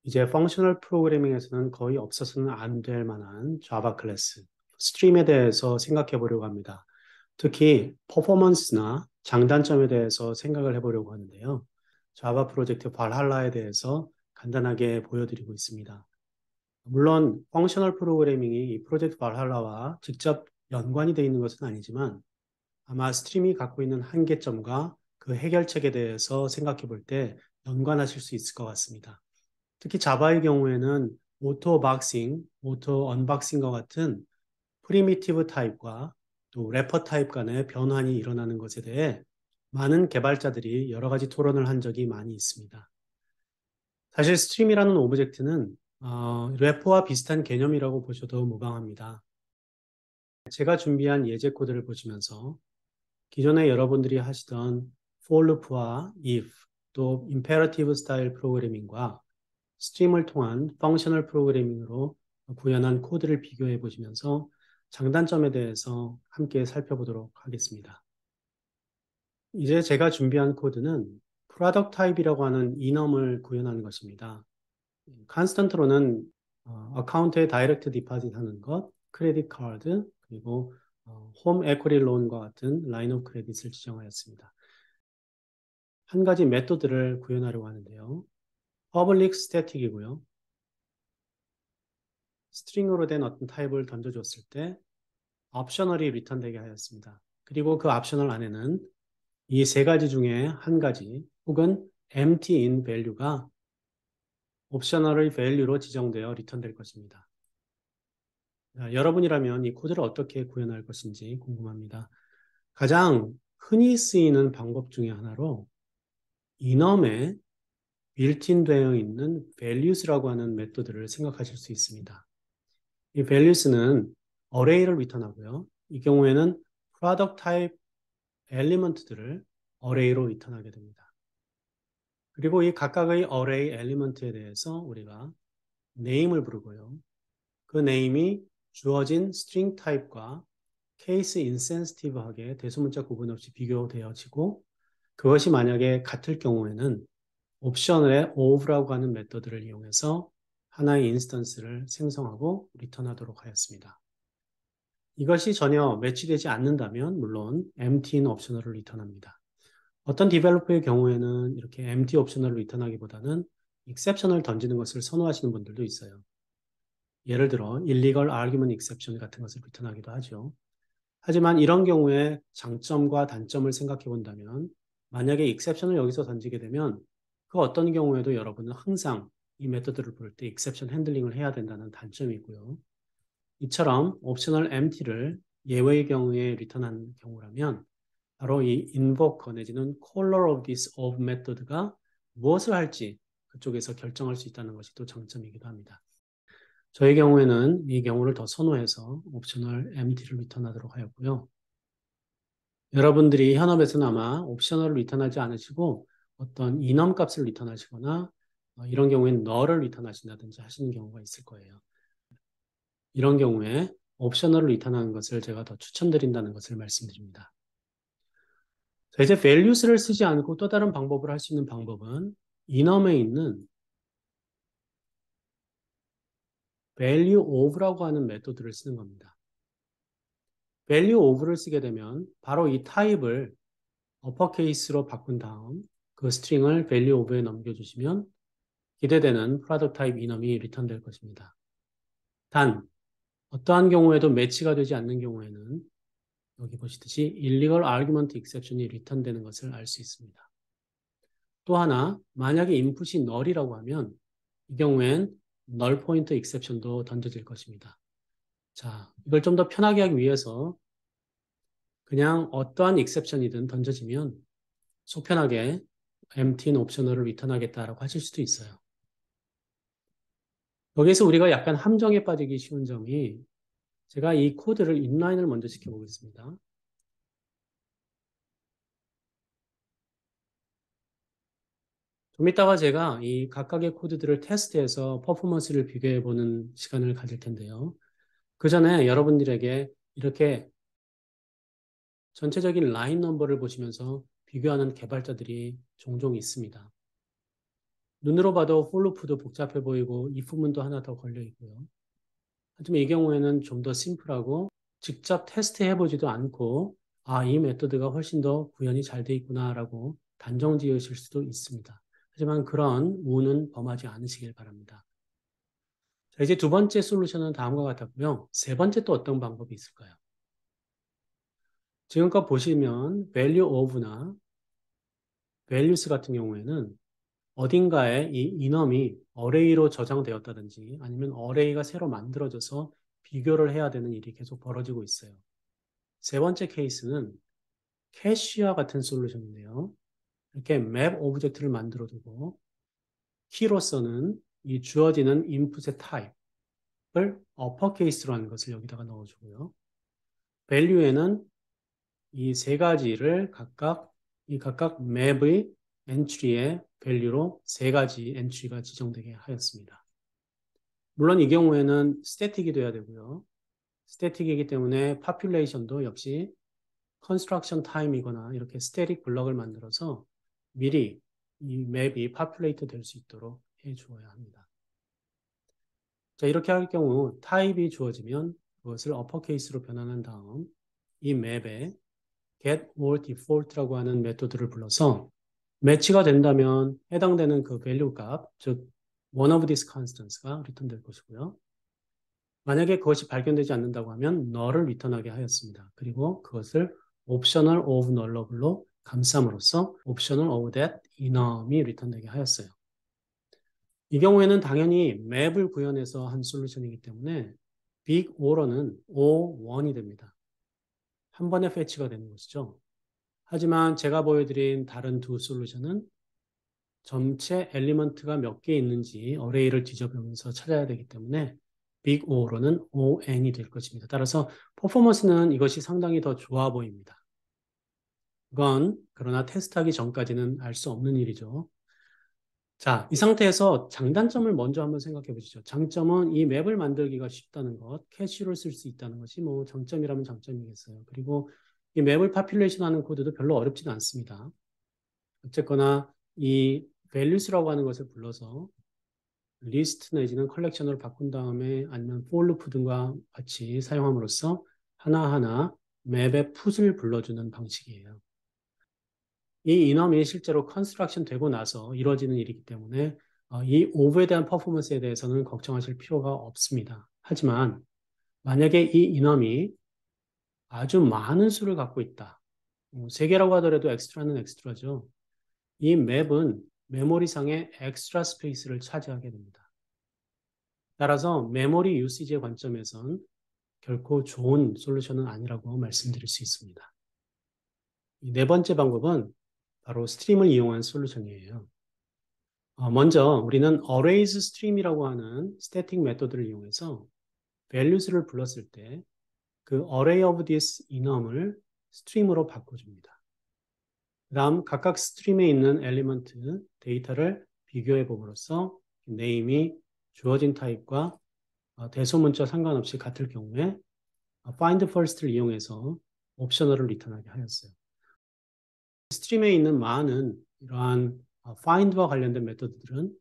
이제 펑셔널 프로그래밍에서는 거의 없어서는 안 될 만한 자바 클래스, 스트림에 대해서 생각해 보려고 합니다. 특히 퍼포먼스나 장단점에 대해서 생각을 해보려고 하는데요. 자바 프로젝트 발할라에 대해서 간단하게 보여드리고 있습니다. 물론 펑셔널 프로그래밍이 이 프로젝트 발할라와 직접 연관이 되어 있는 것은 아니지만 아마 스트림이 갖고 있는 한계점과 그 해결책에 대해서 생각해 볼 때 연관하실 수 있을 것 같습니다. 특히 자바의 경우에는 오토 박싱, 오토 언박싱과 같은 프리미티브 타입과 또 래퍼 타입 간의 변환이 일어나는 것에 대해 많은 개발자들이 여러 가지 토론을 한 적이 많이 있습니다. 사실 스트림이라는 오브젝트는 래퍼와 비슷한 개념이라고 보셔도 무방합니다. 제가 준비한 예제 코드를 보시면서 기존에 여러분들이 하시던 for loop와 if 또 imperative 스타일 프로그래밍과 스트림을 통한 펑셔널 프로그래밍으로 구현한 코드를 비교해 보시면서 장단점에 대해서 함께 살펴보도록 하겠습니다. 이제 제가 준비한 코드는 product type이라고 하는 이넘을 구현하는 것입니다. 컨스턴트로는 어카운트에 다이렉트 디파짓 하는 것, 크레딧 카드, 그리고 홈 에쿼리 론과 같은 라인 오브 크레딧을 지정하였습니다. 한 가지 메소드를 구현하려고 하는데요. public static이고요. 스트링으로 된 어떤 타입을 던져줬을 때 옵셔널이 리턴되게 하였습니다. 그리고 그 옵셔널 안에는 이 세 가지 중에 한 가지 혹은 empty in value가 옵셔널의 value로 지정되어 리턴될 것입니다. 여러분이라면 이 코드를 어떻게 구현할 것인지 궁금합니다. 가장 흔히 쓰이는 방법 중에 하나로 enum에 빌트인 되어 있는 values라고 하는 메소드를 생각하실 수 있습니다. 이 values는 array를 리턴하고요. 이 경우에는 product type 엘리먼트들을 array로 리턴하게 됩니다. 그리고 이 각각의 array 엘리먼트에 대해서 우리가 name을 부르고요. 그 name이 주어진 string 타입과 case insensitive하게 대소문자 구분 없이 비교되어지고 그것이 만약에 같을 경우에는 옵션의 of라고 하는 메서드를 이용해서 하나의 인스턴스를 생성하고 리턴하도록 하였습니다. 이것이 전혀 매치되지 않는다면 물론 empty인 옵셔널을 리턴합니다. 어떤 디벨로퍼의 경우에는 이렇게 empty 옵셔널을 리턴하기보다는 exception을 던지는 것을 선호하시는 분들도 있어요. 예를 들어 illegal argument exception 같은 것을 리턴하기도 하죠. 하지만 이런 경우에 장점과 단점을 생각해 본다면 만약에 exception을 여기서 던지게 되면 그 어떤 경우에도 여러분은 항상 이 메서드를 볼 때 exception 핸들링을 해야 된다는 단점이 있고요. 이처럼 옵셔널 empty를 예외의 경우에 리턴한 경우라면 바로 이 invoker 내지는 caller of this of method가 무엇을 할지 그쪽에서 결정할 수 있다는 것이 또 장점이기도 합니다. 저의 경우에는 이 경우를 더 선호해서 옵셔널 empty를 리턴하도록 하였고요. 여러분들이 현업에서는 아마 옵셔널을 리턴하지 않으시고 어떤 인원 값을 리턴하시거나 이런 경우에는 null을 리턴하신다든지 하시는 경우가 있을 거예요. 이런 경우에 옵셔널을 리턴하는 것을 제가 더 추천드린다는 것을 말씀드립니다. 자, 이제 values를 쓰지 않고 또 다른 방법을 할 수 있는 방법은 enum에 있는 value of라고 하는 메소드를 쓰는 겁니다. value of를 쓰게 되면 바로 이 타입을 어퍼케이스로 바꾼 다음 그 스트링을 value of에 넘겨주시면 기대되는 product type enum이 리턴될 것입니다. 단 어떠한 경우에도 매치가 되지 않는 경우에는 여기 보시듯이 illegal argument exception이 리턴되는 것을 알 수 있습니다. 또 하나 만약에 인풋이 null이라고 하면 이 경우엔 null pointer exception도 던져질 것입니다. 자, 이걸 좀 더 편하게 하기 위해서 그냥 어떠한 exception이든 던져지면 속편하게 empty인 옵셔널을 리턴하겠다라고 하실 수도 있어요. 여기서 우리가 약간 함정에 빠지기 쉬운 점이 제가 이 코드를 인라인을 먼저 시켜보겠습니다. 좀 이따가 제가 이 각각의 코드들을 테스트해서 퍼포먼스를 비교해보는 시간을 가질 텐데요. 그 전에 여러분들에게 이렇게 전체적인 라인 넘버를 보시면서 비교하는 개발자들이 종종 있습니다. 눈으로 봐도 for loop도 복잡해 보이고 if 문도 하나 더 걸려 있고요. 하지만 이 경우에는 좀 더 심플하고 직접 테스트해 보지도 않고 이 메소드가 훨씬 더 구현이 잘 돼 있구나라고 단정 지으실 수도 있습니다. 하지만 그런 우는 범하지 않으시길 바랍니다. 자, 이제 두 번째 솔루션은 다음과 같았고요. 세 번째 또 어떤 방법이 있을까요? 지금껏 보시면 value of나 values 같은 경우에는 어딘가에 이 인엄이 어레이로 저장되었다든지 아니면 어레이가 새로 만들어져서 비교를 해야 되는 일이 계속 벌어지고 있어요. 세 번째 케이스는 캐시와 같은 솔루션인데요. 이렇게 맵 오브젝트를 만들어 두고 키로서는 이 주어지는 인풋의 타입을 어퍼케이스로 하는 것을 여기다가 넣어주고요. value에는 이 세 가지를 각각 맵의 엔트리의 value로 세 가지 엔트리가 지정되게 하였습니다. 물론 이 경우에는 스태틱이 돼야 되고요. 스태틱이기 때문에 population도 역시 construction time이거나 이렇게 스태틱 블럭을 만들어서 미리 이 맵이 populate 될 수 있도록 해 주어야 합니다. 자, 이렇게 할 경우 타입이 주어지면 그것을 어퍼케이스로 변환한 다음 이 맵에 get or default라고 하는 메소드를 불러서 매치가 된다면 해당되는 그 value 값, 즉 one of these constants가 리턴될 것이고요. 만약에 그것이 발견되지 않는다고 하면 null을 리턴하게 하였습니다. 그리고 그것을 optional of nullable로 감싸움으로써 optional of that enum이 리턴되게 하였어요. 이 경우에는 당연히 맵을 구현해서 한 솔루션이기 때문에 big O로는 O1이 됩니다. 한 번에 패치가 되는 것이죠. 하지만 제가 보여드린 다른 두 솔루션은 전체 엘리먼트가 몇 개 있는지 어레이를 뒤져보면서 찾아야 되기 때문에 big O로는 ON이 될 것입니다. 따라서 퍼포먼스는 이것이 상당히 더 좋아 보입니다. 그건 그러나 테스트하기 전까지는 알 수 없는 일이죠. 자, 이 상태에서 장단점을 먼저 한번 생각해 보시죠. 장점은 이 맵을 만들기가 쉽다는 것, 캐시를 쓸 수 있다는 것이 뭐 장점이라면 장점이겠어요. 그리고 이 맵을 파퓰레이션 하는 코드도 별로 어렵지는 않습니다. 어쨌거나 이 values라고 하는 것을 불러서 리스트 내지는 컬렉션으로 바꾼 다음에 아니면 for loop 등과 같이 사용함으로써 하나하나 맵의 풋을 불러주는 방식이에요. 이 인엄이 실제로 컨스트럭션 되고 나서 이루어지는 일이기 때문에 이 오브에 대한 퍼포먼스에 대해서는 걱정하실 필요가 없습니다. 하지만 만약에 이 인엄이 아주 많은 수를 갖고 있다. 3개라고 하더라도 엑스트라는 엑스트라죠. 이 맵은 메모리상의 엑스트라 스페이스를 차지하게 됩니다. 따라서 메모리 유시지의 관점에선 결코 좋은 솔루션은 아니라고 말씀드릴 수 있습니다. 이 네 번째 방법은 바로 스트림을 이용한 솔루션이에요. 먼저 우리는 arrays stream이라고 하는 스태틱 메소드를 이용해서 values를 불렀을 때 그 array of this enum을 스트림으로 바꿔줍니다. 그 다음 각각 스트림에 있는 엘리먼트 데이터를 비교해 봄으로써 name이 주어진 타입과 대소문자 상관없이 같을 경우에 find first를 이용해서 옵셔널을 리턴하게 하였어요. 스트림에 있는 많은 이러한 find와 관련된 메소드들은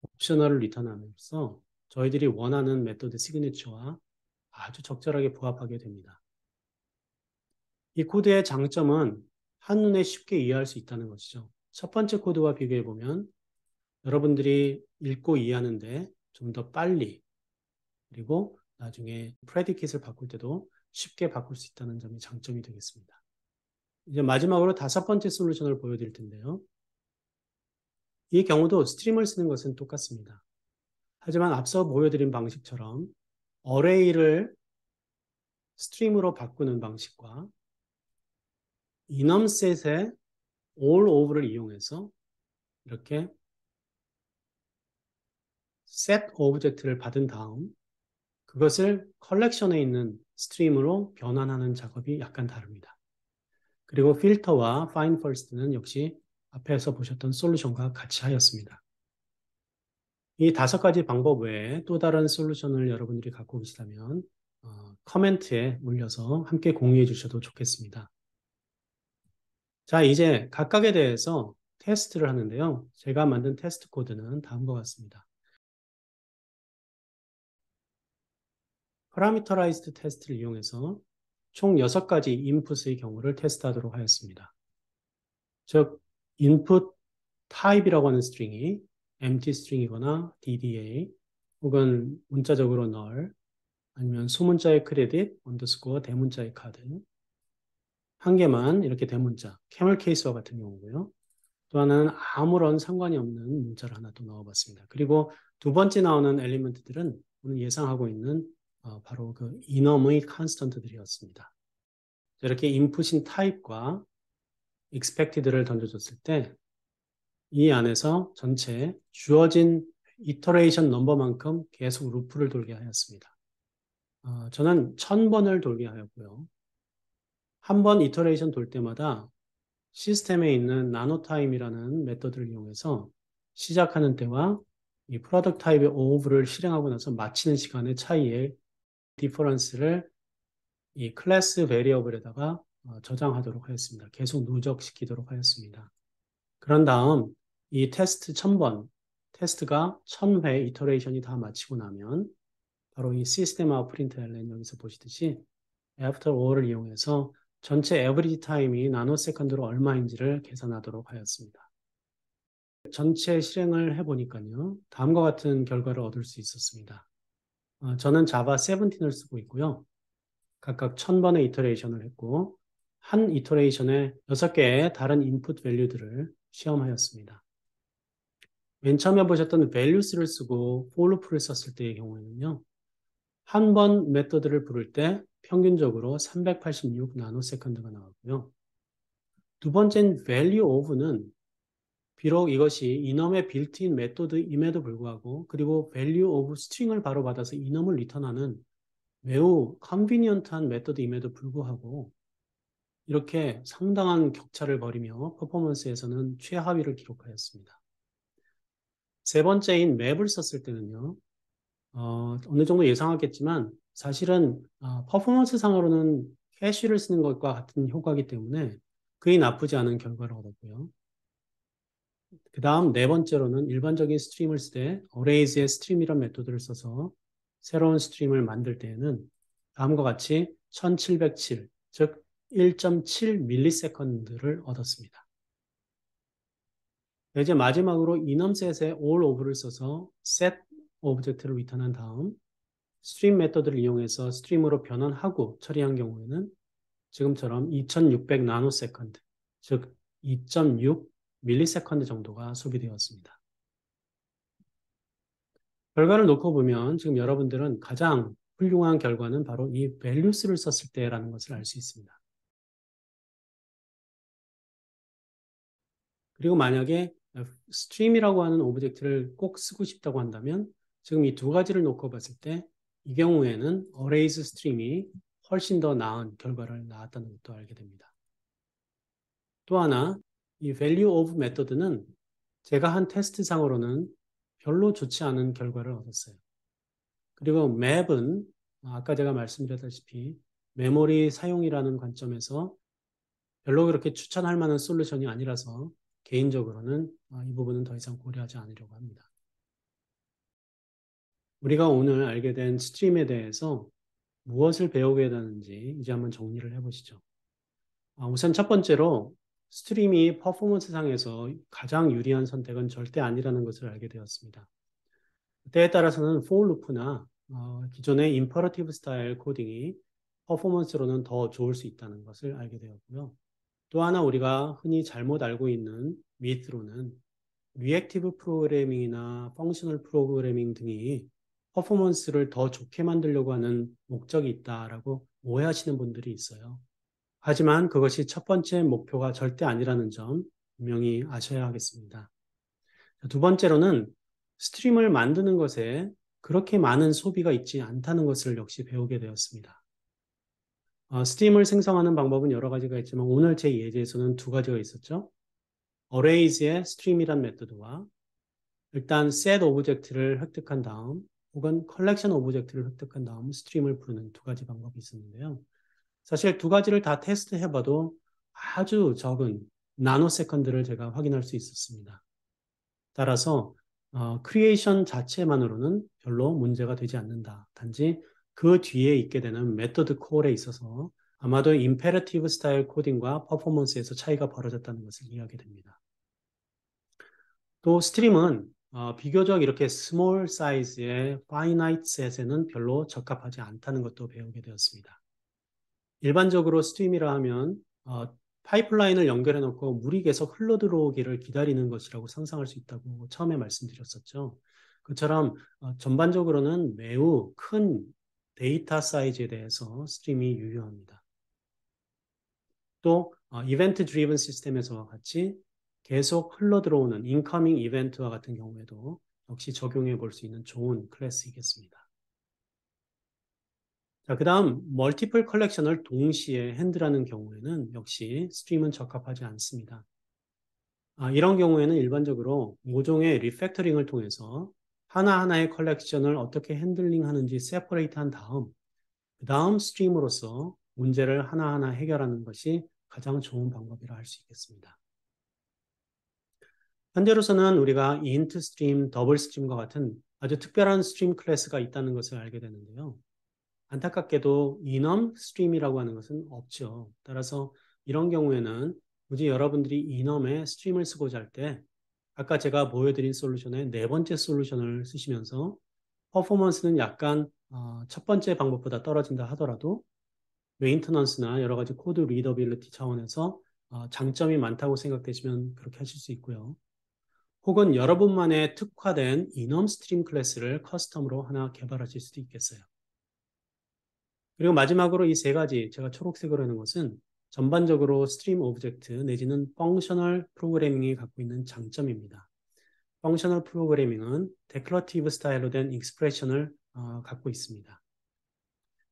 옵셔널을 리턴함으로써 저희들이 원하는 메소드 시그니처와 아주 적절하게 부합하게 됩니다. 이 코드의 장점은 한눈에 쉽게 이해할 수 있다는 것이죠. 첫 번째 코드와 비교해 보면 여러분들이 읽고 이해하는데 좀 더 빨리 그리고 나중에 프레디킷을 바꿀 때도 쉽게 바꿀 수 있다는 점이 장점이 되겠습니다. 이제 마지막으로 다섯 번째 솔루션을 보여드릴 텐데요. 이 경우도 스트림을 쓰는 것은 똑같습니다. 하지만 앞서 보여드린 방식처럼 어레이를 스트림으로 바꾸는 방식과 enumset의 all of를 이용해서 이렇게 set 오브젝트를 받은 다음 그것을 컬렉션에 있는 스트림으로 변환하는 작업이 약간 다릅니다. 그리고 필터와 find first는 역시 앞에서 보셨던 솔루션과 같이 하였습니다. 이 다섯 가지 방법 외에 또 다른 솔루션을 여러분들이 갖고 계시다면 커멘트에 올려서 함께 공유해 주셔도 좋겠습니다. 자, 이제 각각에 대해서 테스트를 하는데요. 제가 만든 테스트 코드는 다음과 같습니다. parameterized 테스트를 이용해서 총 6가지 인풋의 경우를 테스트하도록 하였습니다. 즉, input type이라고 하는 스트링이 empty string이거나 DDA 혹은 문자적으로 null 아니면 소문자의 크레딧, 언더스코어, 대문자의 카드 한 개만 이렇게 대문자, camel case와 같은 경우고요. 또 하나는 아무런 상관이 없는 문자를 하나 또 넣어봤습니다. 그리고 두 번째 나오는 엘리먼트들은 오늘 예상하고 있는 바로 그 enum의 컨스턴트들이었습니다. 이렇게 인풋인 타입과 expected를 던져줬을 때 이 안에서 전체 주어진 이터레이션 넘버만큼 계속 루프를 돌게 하였습니다. 저는 1000번을 돌게 하였고요. 한 번 이터레이션 돌 때마다 시스템에 있는 나노타임이라는 메서드를 이용해서 시작하는 때와 이 프로덕트 타입의 오브를 실행하고 나서 마치는 시간의 차이의 디퍼런스를 이 클래스 베리어블에다가 저장하도록 하였습니다. 계속 누적시키도록 하였습니다. 그런 다음 이 테스트 1000번, 테스트가 1000회 이터레이션이 다 마치고 나면 바로 이 시스템 아웃 프린트엘렌 여기서 보시듯이 after all을 이용해서 전체 에브리지 타임이 나노세컨드로 얼마인지를 계산하도록 하였습니다. 전체 실행을 해보니까요. 다음과 같은 결과를 얻을 수 있었습니다. 저는 자바 17을 쓰고 있고요. 각각 1000번의 이터레이션을 했고 한 이터레이션에 6개의 다른 인풋 밸류들을 시험하였습니다. 맨 처음에 보셨던 values를 쓰고 for loop를 썼을 때의 경우에는요. 한 번 메서드를 부를 때 평균적으로 386 나노세컨드가 나오고요. 두 번째는 value of는 비록 이것이 enum의 빌트인 메소드임에도 불구하고 그리고 value of string을 바로 받아서 enum을 리턴하는 매우 컨비니언트한 메소드임에도 불구하고 이렇게 상당한 격차를 벌이며 퍼포먼스에서는 최하위를 기록하였습니다. 세 번째인 맵을 썼을 때는요. 어느 정도 예상하겠지만 사실은 퍼포먼스 상으로는 캐시를 쓰는 것과 같은 효과이기 때문에 그리 나쁘지 않은 결과를 얻었고요. 그 다음 네 번째로는 일반적인 스트림을 쓰되 어레이즈의 스트림이란 메소드를 써서 새로운 스트림을 만들 때에는 다음과 같이 1707, 즉 1.7 밀리세컨드를 얻었습니다. 이제 마지막으로 enumset의 all of를 써서 set 오브젝트를 리턴한 다음 스트림 메소드를 이용해서 스트림으로 변환하고 처리한 경우에는 지금처럼 2600 나노세컨드, 즉 2.6 밀리세컨드 정도가 소비되었습니다. 결과를 놓고 보면 지금 여러분들은 가장 훌륭한 결과는 바로 이 values를 썼을 때라는 것을 알 수 있습니다. 그리고 만약에 스트림이라고 하는 오브젝트를 꼭 쓰고 싶다고 한다면 지금 이 두 가지를 놓고 봤을 때 이 경우에는 arrays 스트림이 훨씬 더 나은 결과를 낳았다는 것도 알게 됩니다. 또 하나, 이 value of 메소드는 제가 한 테스트 상으로는 별로 좋지 않은 결과를 얻었어요. 그리고 맵은 아까 제가 말씀드렸다시피 메모리 사용이라는 관점에서 별로 그렇게 추천할 만한 솔루션이 아니라서 개인적으로는 이 부분은 더 이상 고려하지 않으려고 합니다. 우리가 오늘 알게 된 스트림에 대해서 무엇을 배우게 되는지 이제 한번 정리를 해보시죠. 우선 첫 번째로 스트림이 퍼포먼스 상에서 가장 유리한 선택은 절대 아니라는 것을 알게 되었습니다. 때에 따라서는 for loop나 기존의 임퍼러티브 스타일 코딩이 퍼포먼스로는 더 좋을 수 있다는 것을 알게 되었고요. 또 하나 우리가 흔히 잘못 알고 있는 미스로는 리액티브 프로그래밍이나 펑셔널 프로그래밍 등이 퍼포먼스를 더 좋게 만들려고 하는 목적이 있다라고 오해하시는 분들이 있어요. 하지만 그것이 첫 번째 목표가 절대 아니라는 점 분명히 아셔야 하겠습니다. 두 번째로는 스트림을 만드는 것에 그렇게 많은 소비가 있지 않다는 것을 역시 배우게 되었습니다. 스트림을 생성하는 방법은 여러 가지가 있지만 오늘 제 예제에서는 두 가지가 있었죠. arrays의 스트림이란 메소드와 일단 set 오브젝트를 획득한 다음 혹은 collection 오브젝트를 획득한 다음 스트림을 부르는 두 가지 방법이 있었는데요. 사실 두 가지를 다 테스트해봐도 아주 적은 나노세컨드를 제가 확인할 수 있었습니다. 따라서 크리에이션 자체만으로는 별로 문제가 되지 않는다. 단지 그 뒤에 있게 되는 메서드 콜에 있어서 아마도 임페러티브 스타일 코딩과 퍼포먼스에서 차이가 벌어졌다는 것을 이해하게 됩니다. 또 스트림은 비교적 이렇게 스몰 사이즈의 파이나이트 셋에는 별로 적합하지 않다는 것도 배우게 되었습니다. 일반적으로 스트림이라 하면 파이프라인을 연결해 놓고 물이 계속 흘러 들어오기를 기다리는 것이라고 상상할 수 있다고 처음에 말씀드렸었죠. 그처럼 전반적으로는 매우 큰 데이터 사이즈에 대해서 스트림이 유효합니다. 또 이벤트 드리븐 시스템에서와 같이 계속 흘러 들어오는 인커밍 이벤트와 같은 경우에도 역시 적용해 볼 수 있는 좋은 클래스이겠습니다. 자, 그 다음 멀티플 컬렉션을 동시에 핸들하는 경우에는 역시 스트림은 적합하지 않습니다. 이런 경우에는 일반적으로 모종의 리팩터링을 통해서 하나하나의 컬렉션을 어떻게 핸들링하는지 세퍼레이트한 다음 그 다음 스트림으로서 문제를 하나하나 해결하는 것이 가장 좋은 방법이라 할 수 있겠습니다. 현재로서는 우리가 인트 스트림, 더블 스트림과 같은 아주 특별한 스트림 클래스가 있다는 것을 알게 되는데요. 안타깝게도 이넘 스트림이라고 하는 것은 없죠. 따라서 이런 경우에는 굳이 여러분들이 이넘에 스트림을 쓰고자 할 때 아까 제가 보여드린 솔루션의 네 번째 솔루션을 쓰시면서 퍼포먼스는 약간 첫 번째 방법보다 떨어진다 하더라도 메인터넌스나 여러 가지 코드 리더빌리티 차원에서 장점이 많다고 생각되시면 그렇게 하실 수 있고요. 혹은 여러분만의 특화된 이넘 스트림 클래스를 커스텀으로 하나 개발하실 수도 있겠어요. 그리고 마지막으로 이 세 가지 제가 초록색으로 하는 것은 전반적으로 스트림 오브젝트 내지는 펑셔널 프로그래밍이 갖고 있는 장점입니다. 펑셔널 프로그래밍은 데클러티브 스타일로 된 익스프레션을 갖고 있습니다.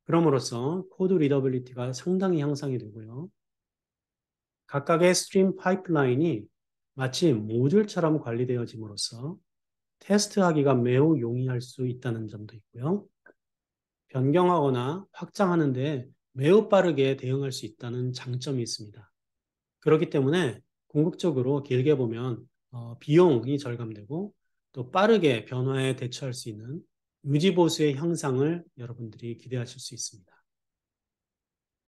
그럼으로써 코드 리더빌리티가 상당히 향상이 되고요. 각각의 스트림 파이프라인이 마치 모듈처럼 관리되어짐으로써 테스트하기가 매우 용이할 수 있다는 점도 있고요. 변경하거나 확장하는 데 매우 빠르게 대응할 수 있다는 장점이 있습니다. 그렇기 때문에 궁극적으로 길게 보면 비용이 절감되고 또 빠르게 변화에 대처할 수 있는 유지보수의 향상을 여러분들이 기대하실 수 있습니다.